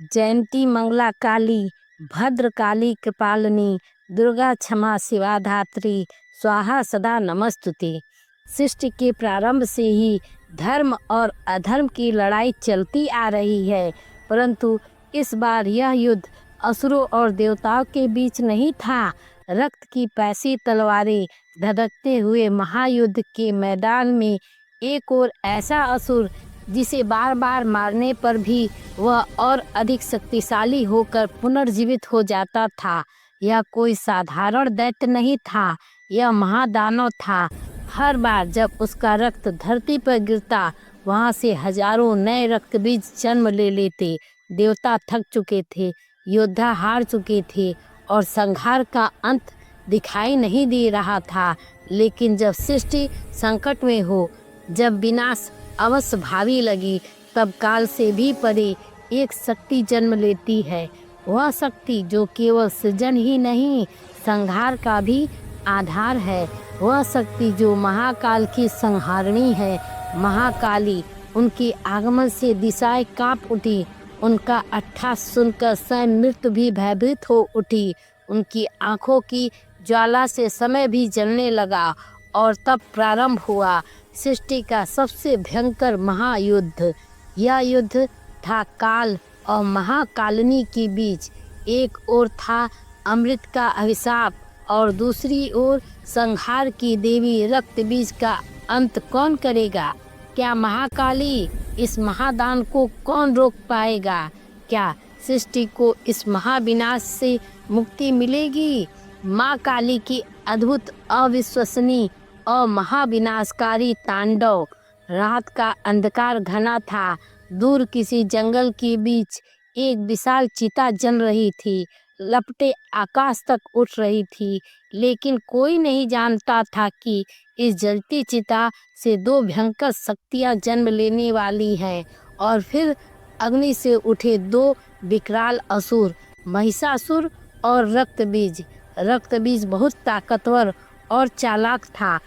जयंती मंगला काली, भद्र काली कृपालिनी, दुर्गा क्षमा शिवा धात्री, स्वाहा सदा नमस्तुते। सृष्टि के प्रारंभ से ही धर्म और अधर्म की लड़ाई चलती आ रही है, परंतु इस बार यह युद्ध असुरों और देवताओं के बीच नहीं था। रक्त की पैसी तलवारें धधकते हुए महायुद्ध के मैदान में एक और ऐसा असुर जिसे बार बार मारने पर भी वह और अधिक शक्तिशाली होकर पुनर्जीवित हो जाता था। यह कोई साधारण दैत्य नहीं था, यह महादानव था। हर बार जब उसका रक्त धरती पर गिरता, वहां से हजारों नए रक्त बीज जन्म ले लेते। देवता थक चुके थे, योद्धा हार चुके थे और संहार का अंत दिखाई नहीं दे रहा था। लेकिन जब सृष्टि संकट में हो, जब विनाश अवश्य भावी लगी, तब काल से भी परे एक शक्ति जन्म लेती है। वह शक्ति जो केवल सृजन ही नहीं, संहार का भी आधार है। वह शक्ति जो महाकाल की संहारणी है। महाकाली, उनके आगमन से दिशाएं कांप उठी। उनका अट्ठास सुनकर स्वयं मृत्यु भी भयभीत हो उठी। उनकी आंखों की ज्वाला से समय भी जलने लगा और तब प्रारंभ हुआ सृष्टि का सबसे भयंकर महायुद्ध। यह युद्ध था काल और महाकालिनी के बीच। एक ओर था अमृत का अभिशाप और दूसरी ओर संहार की देवी। रक्त बीज का अंत कौन करेगा? क्या महाकाली? इस महादान को कौन रोक पाएगा? क्या सृष्टि को इस महाविनाश से मुक्ति मिलेगी? माँ काली की अद्भुत, अविश्वसनीय और महाविनाशकारी तांडव। रात का अंधकार घना था। दूर किसी जंगल के बीच एक विशाल चिता जल रही थी। लपटें आकाश तक उठ रही थी, लेकिन कोई नहीं जानता था कि इस जलती चिता से दो भयंकर शक्तियां जन्म लेने वाली हैं। और फिर अग्नि से उठे दो विकराल असुर, महिषासुर और रक्तबीज। रक्तबीज बहुत ताकतवर और चालाक था,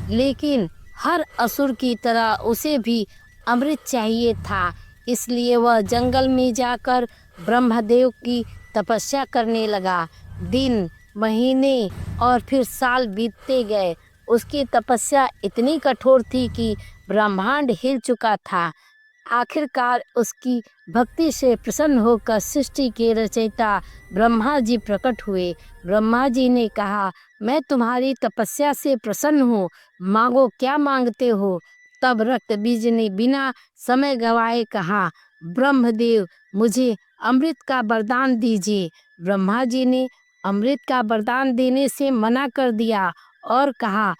लेकिन हर असुर की तरह उसे भी अमृत चाहिए था। इसलिए वह जंगल में जाकर ब्रह्मदेव की तपस्या करने लगा। दिन, महीने और फिर साल बीतते गए। उसकी तपस्या इतनी कठोर थी कि ब्रह्मांड हिल चुका था। आखिरकार उसकी भक्ति से प्रसन्न होकर सृष्टि के रचयिता ब्रह्मा जी प्रकट हुए। ब्रह्मा जी ने कहा, मैं तुम्हारी तपस्या से प्रसन्न हूँ, मांगो क्या मांगते हो। तब रक्तबीज ने बिना समय गवाए कहा, ब्रह्मदेव, मुझे अमृत का वरदान दीजिए। ब्रह्मा जी ने अमृत का वरदान देने से मना कर दिया और कहा,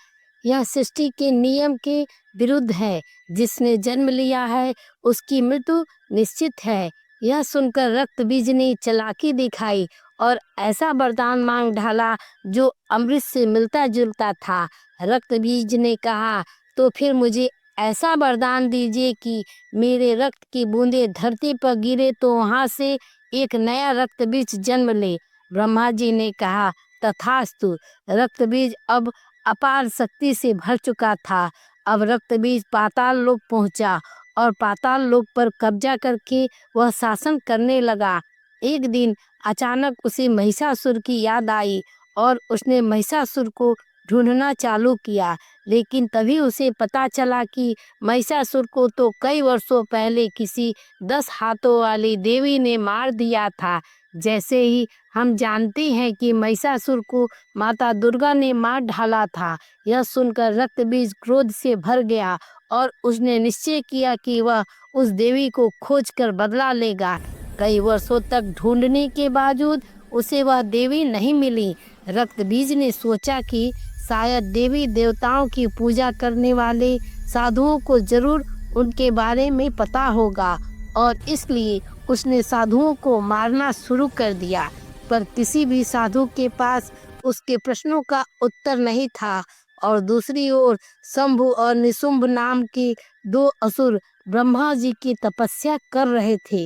यह सृष्टि के नियम के विरुद्ध है। जिसने जन्म लिया है उसकी मृत्यु निश्चित है। यह सुनकर रक्तबीज ने चालाकी दिखाई और ऐसा वरदान मांग ढाला जो अमृत से मिलता जुलता था। रक्तबीज ने कहा, तो फिर मुझे ऐसा वरदान दीजिए कि मेरे रक्त की बूंदें धरती पर गिरे तो वहां से एक नया रक्तबीज जन्म ले। ब्रह्मा जी ने कहा, तथास्तु। रक्तबीज अब अपार शक्ति से भर चुका था। अब रक्तबीज पाताल लोक पहुंचा और पाताल लोक पर कब्जा करके वह शासन करने लगा। एक दिन अचानक उसे महिषासुर की याद आई और उसने महिषासुर को ढूंढना चालू किया। लेकिन तभी उसे पता चला कि महिषासुर को तो कई वर्षों पहले किसी 10 हाथों वाली देवी ने मार दिया था। जैसे ही हम जानते हैं कि महिषासुर को माता दुर्गा ने मार डाला था। यह सुनकर रक्तबीज क्रोध से भर गया और उसने निश्चय किया कि वह उस देवी को खोजकर बदला लेगा। कई वर्षों तक ढूंढने के बावजूद उसे वह देवी नहीं मिली। रक्तबीज ने सोचा कि शायद देवी देवताओं की पूजा करने वाले साधुओं को जरूर उनके बारे में पता होगा और इसलिए उसने साधुओं को मारना शुरू कर दिया। पर किसी भी साधु के पास उसके प्रश्नों का उत्तर नहीं था। और दूसरी ओर शंभु और निशुंभ नाम के दो असुर ब्रह्मा जी की तपस्या कर रहे थे।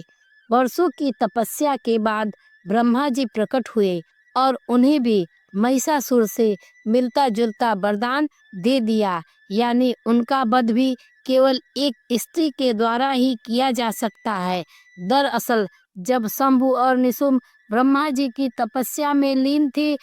वर्षों की तपस्या के बाद ब्रह्मा जी प्रकट हुए और उन्हें भी महिषासुर से मिलता जुलता वरदान दे दिया। यानी उनका वध भी केवल एक स्त्री के द्वारा ही किया जा सकता है। दरअसल जब शंभु और निशुंभ ब्रह्मा जी की तपस्या में लीन थे,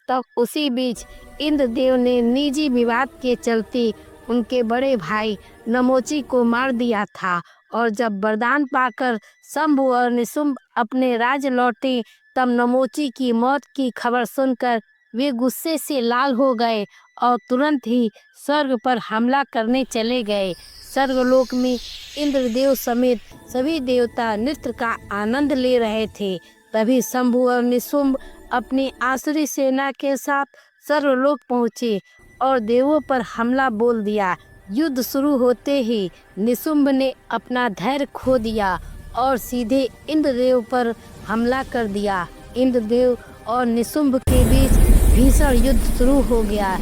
तब उसी बीच इंद्रदेव ने निजी विवाद के चलते उनके बड़े भाई नमोची को मार दिया था। और जब वरदान पाकर शंभु और निशुंभ अपने राज्य लौटे, तब नमोची की मौत की खबर सुनकर वे गुस्से से लाल हो गए और तुरंत ही स्वर्ग पर हमला करने चले गए। स्वर्गलोक में इंद्रदेव समेत सभी देवता नृत्य का आनंद ले रहे थे। तभी शंभु और निशुंभ अपनी आसुरी सेना के साथ स्वर्गलोक पहुँचे और देवों पर हमला बोल दिया। युद्ध शुरू होते ही निशुंभ ने अपना धैर्य खो दिया और सीधे इंद्रदेव पर हमला कर दिया। इंद्रदेव और निशुंभ के बीच भीषण युद्ध शुरू हो गया।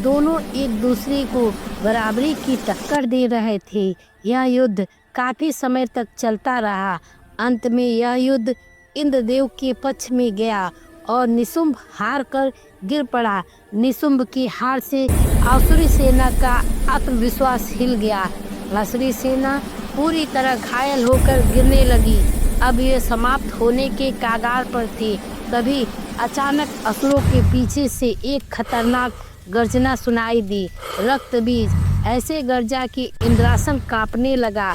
दोनों एक दूसरे को बराबरी की टक्कर दे रहे थे। यह युद्ध काफी समय तक चलता रहा। अंत में यह युद्ध इंद्रदेव के पक्ष में गया और निशुंभ हार कर गिर पड़ा। निशुंभ की हार से आसुरी सेना का आत्मविश्वास हिल गया। आसुरी सेना पूरी तरह घायल होकर गिरने लगी। अब ये समाप्त होने के कगार पर थे। तभी अचानक असुरों के पीछे से एक खतरनाक गर्जना सुनाई दी। रक्त बीज ऐसे गर्जा कि इंद्रासन कांपने लगा।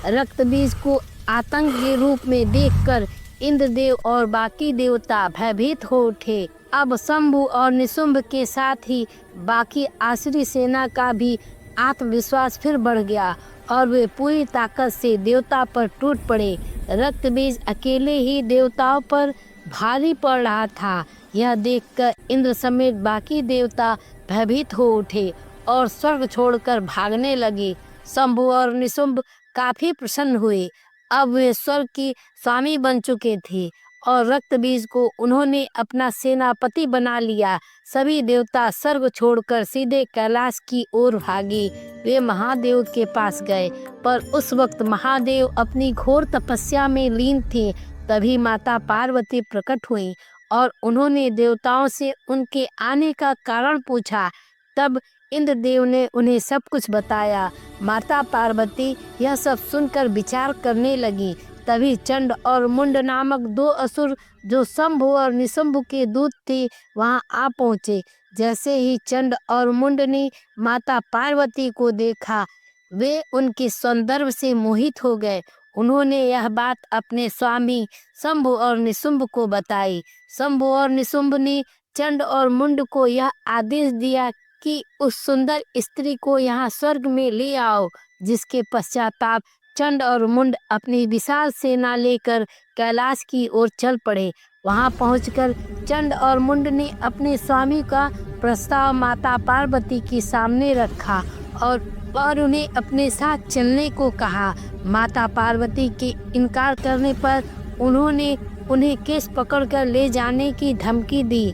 रक्त बीज को आतंक के रूप में देखकर इंद्रदेव और बाकी देवता भयभीत हो उठे। अब शंभु और निशुंभ के साथ ही बाकी आसुरी सेना का भी आत्मविश्वास फिर बढ़ गया और वे पूरी ताकत से देवता पर टूट पड़े। रक्त बीज अकेले ही देवताओं पर भारी पड़ रहा था। यह देखकर इंद्र समेत बाकी देवता भयभीत हो उठे और स्वर्ग छोड़कर भागने लगे। शंभु और निशुंभ काफी प्रसन्न हुए। अब वे स्वर्ग की स्वामी बन चुके थे और रक्त बीज को उन्होंने अपना सेनापति बना लिया। सभी देवता स्वर्ग छोड़कर सीधे कैलाश की ओर भागे। वे महादेव के पास गए, पर उस वक्त महादेव अपनी घोर तपस्या में लीन थे। तभी माता पार्वती प्रकट हुई और उन्होंने देवताओं से उनके आने का कारण पूछा। तब इंद्रदेव ने उन्हें सब कुछ बताया। माता पार्वती यह सब सुनकर विचार करने लगी। तभी चंड और मुंड नामक दो असुर जो शंभु और निशुंभ के दूत थे वहां आ पहुँचे। जैसे ही चंड और मुंड ने माता पार्वती को देखा, वे उनके सौंदर्य से मोहित हो गए। उन्होंने यह बात अपने स्वामी शंभु और निशुंभ को बताई। शंभु और निशुंभ ने चंड और मुंड को यह आदेश दिया कि उस सुंदर स्त्री को यहाँ स्वर्ग में ले आओ। जिसके पश्चाताप चंड और मुंड अपनी विशाल सेना लेकर कैलाश की ओर चल पड़े। वहां पहुंचकर चंड और मुंड ने अपने स्वामी का प्रस्ताव माता पार्वती के सामने रखा और उन्हें अपने साथ चलने को कहा। माता पार्वती के इनकार करने पर उन्होंने उन्हें केस पकड़कर ले जाने की धमकी दी।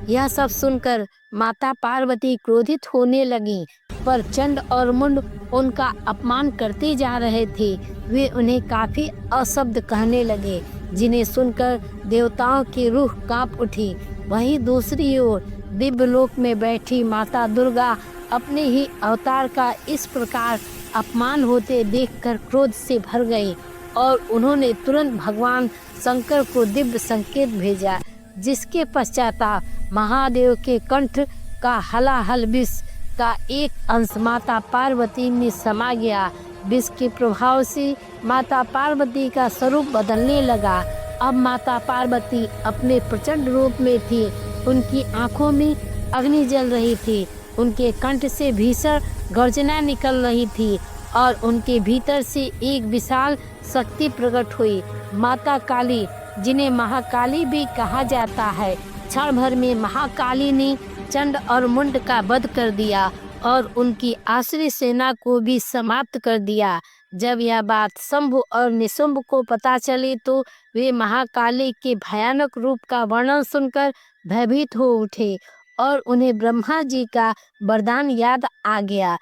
यह सब सुनकर माता पार्वती क्रोधित होने लगी, पर चंड और मुंड उनका अपमान करते जा रहे थे। वे उन्हें काफी अशब्द कहने लगे, जिन्हें सुनकर देवताओं की रूह कांप उठी। वहीं दूसरी ओर दिव्यलोक में बैठी माता दुर्गा अपने ही अवतार का इस प्रकार अपमान होते देखकर क्रोध से भर गई और उन्होंने तुरंत भगवान शंकर को दिव्य संकेत भेजा। जिसके पश्चाताप महादेव के कंठ का हलाहल विष का एक अंश माता पार्वती में समा गया। विष के प्रभाव से माता पार्वती का स्वरूप बदलने लगा। अब माता पार्वती अपने प्रचंड रूप में थी। उनकी आंखों में अग्नि जल रही थी, उनके कंठ से भीषण गर्जना निकल रही थी और उनके भीतर से एक विशाल शक्ति प्रकट हुई। माता काली, जिन्हें महाकाली भी कहा जाता है, क्षण भर में महाकाली ने चंड और मुंड का वध कर दिया और उनकी आसुरी सेना को भी समाप्त कर दिया। जब यह बात शंभु और निशुंभ को पता चली तो वे महाकाली के भयानक रूप का वर्णन सुनकर भयभीत हो उठे और उन्हें ब्रह्मा जी का वरदान याद आ गया।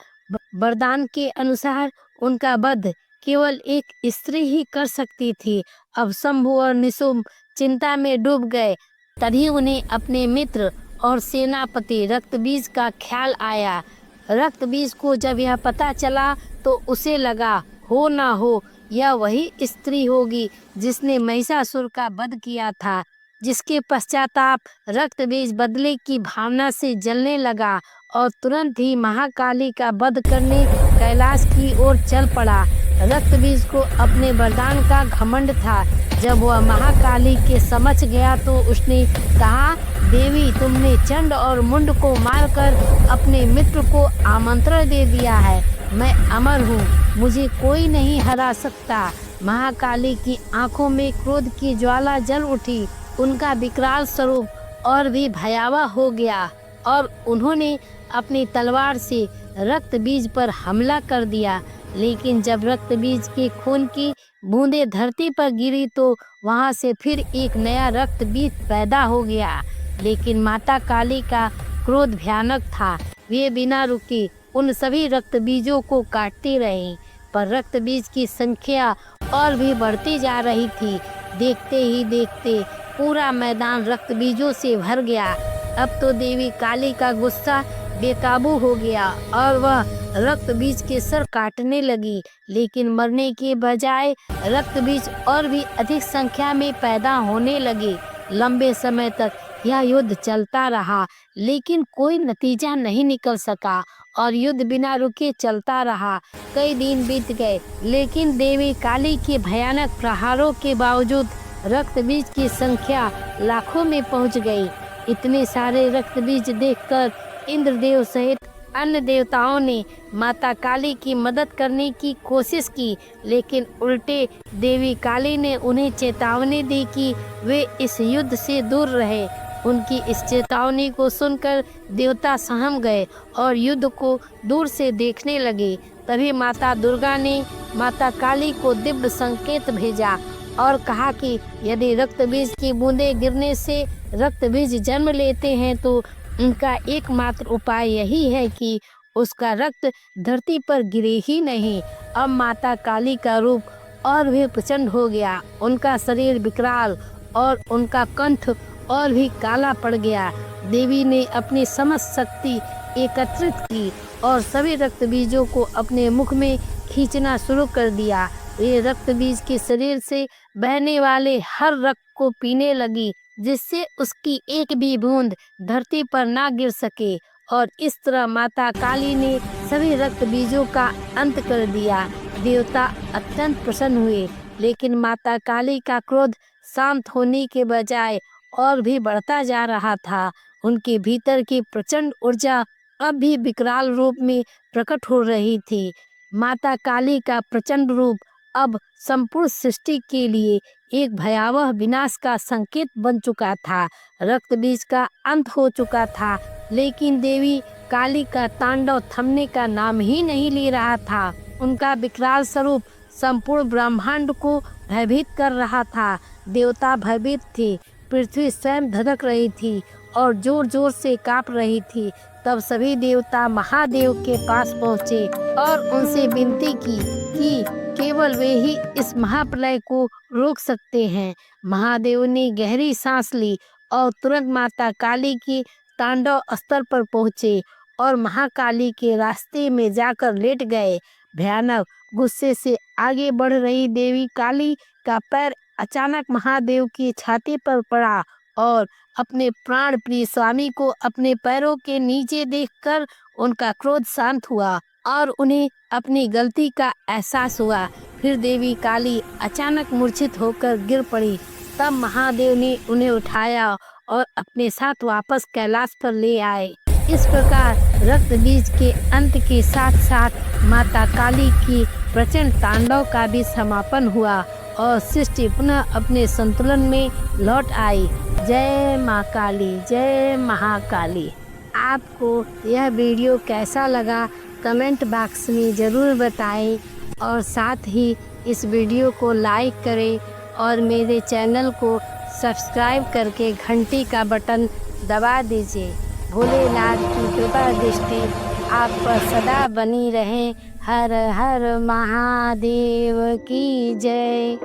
वरदान के अनुसार उनका वध केवल एक स्त्री ही कर सकती थी। अब शंभु और निशुंभ चिंता में डूब गए। तभी उन्हें अपने मित्र और सेनापति रक्तबीज का ख्याल आया। रक्तबीज को जब यह पता चला तो उसे लगा, हो ना हो यह वही स्त्री होगी जिसने महिषासुर का वध किया था, जिसके पश्चाताप रक्त बीज बदले की भावना से जलने लगा और तुरंत ही महाकाली का वध करने कैलाश की ओर चल पड़ा। रक्त बीज को अपने वरदान का घमंड था। जब वह महाकाली के समक्ष गया तो उसने कहा, देवी, तुमने चंड और मुंड को मारकर अपने मित्र को आमंत्रण दे दिया है। मैं अमर हूँ, मुझे कोई नहीं हरा सकता। महाकाली की आंखों में क्रोध की ज्वाला जल उठी। उनका विकराल स्वरूप और भी भयावह हो गया और उन्होंने अपनी तलवार से रक्त बीज पर हमला कर दिया। लेकिन जब रक्त बीज के खून की बूंदें धरती पर गिरी तो वहां से फिर एक नया रक्त बीज पैदा हो गया। लेकिन माता काली का क्रोध भयानक था। वे बिना रुके उन सभी रक्त बीजों को काटते रहे, पर रक्त बीज की संख्या और भी बढ़ती जा रही थी। देखते ही देखते पूरा मैदान रक्त बीजों से भर गया। अब तो देवी काली का गुस्सा बेकाबू हो गया और वह रक्त बीज के सर काटने लगी। लेकिन मरने के बजाय रक्त बीज और भी अधिक संख्या में पैदा होने लगे। लंबे समय तक यह युद्ध चलता रहा, लेकिन कोई नतीजा नहीं निकल सका और युद्ध बिना रुके चलता रहा। कई दिन बीत गए, लेकिन देवी काली के भयानक प्रहारों के बावजूद रक्त बीज की संख्या लाखों में पहुंच गई। इतने सारे रक्त बीज देखकर इंद्रदेव सहित अन्य देवताओं ने माता काली की मदद करने की कोशिश की, लेकिन उल्टे देवी काली ने उन्हें चेतावनी दी कि वे इस युद्ध से दूर रहे। उनकी इस चेतावनी को सुनकर देवता सहम गए और युद्ध को दूर से देखने लगे। तभी माता दुर्गा ने माता काली को दिव्य संकेत भेजा और कहा कि यदि रक्त बीज की बूंदें गिरने से रक्त बीज जन्म लेते हैं तो उनका एकमात्र उपाय यही है कि उसका रक्त धरती पर गिरे ही नहीं। अब माता काली का रूप और भी प्रचंड हो गया। उनका शरीर विकराल और उनका कंठ और भी काला पड़ गया। देवी ने अपनी समस्त शक्ति एकत्रित की और सभी रक्त बीजों को अपने मुख में खींचना शुरू कर दिया। ये रक्त बीज के शरीर से बहने वाले हर रक्त को पीने लगी, जिससे उसकी एक भी बूंद धरती पर ना गिर सके। और इस तरह माता काली ने सभी रक्त बीजों का अंत कर दिया। देवता अत्यंत प्रसन्न हुए, लेकिन माता काली का क्रोध शांत होने के बजाय और भी बढ़ता जा रहा था। उनके भीतर की प्रचंड ऊर्जा अब भी विकराल रूप में प्रकट हो रही थी। माता काली का प्रचंड रूप अब संपूर्ण सृष्टि के लिए एक भयावह विनाश का संकेत बन चुका था। रक्त बीज का अंत हो चुका था, लेकिन देवी काली का तांडव थमने का नाम ही नहीं ले रहा था। उनका विकराल स्वरूप संपूर्ण ब्रह्मांड को भयभीत कर रहा था। देवता भयभीत थे, पृथ्वी स्वयं धधक रही थी और जोर जोर से कांप रही थी। तब सभी देवता महादेव के पास पहुँचे और उनसे विनती की कि केवल वे ही इस महाप्रलय को रोक सकते हैं। महादेव ने गहरी सांस ली और तुरंत माता काली की तांडव स्थल पर पहुँचे और महाकाली के रास्ते में जाकर लेट गए। भयानक गुस्से से आगे बढ़ रही देवी काली का पैर अचानक महादेव की छाती पर पड़ा और अपने प्राण प्रिय स्वामी को अपने पैरों के नीचे देखकर उनका क्रोध शांत हुआ और उन्हें अपनी गलती का एहसास हुआ। फिर देवी काली अचानक मूर्छित होकर गिर पड़ी। तब महादेव ने उन्हें उठाया और अपने साथ वापस कैलाश पर ले आए। इस प्रकार रक्त बीज के अंत के साथ साथ माता काली की प्रचंड तांडव का भी समापन हुआ और सृष्टि पुनः अपने संतुलन में लौट आई। जय माँ काली, जय महाकाली। आपको यह वीडियो कैसा लगा कमेंट बॉक्स में ज़रूर बताएं और साथ ही इस वीडियो को लाइक करें और मेरे चैनल को सब्सक्राइब करके घंटी का बटन दबा दीजिए। भोलेनाथ की कृपा दृष्टि आप पर सदा बनी रहे। हर हर महादेव की जय।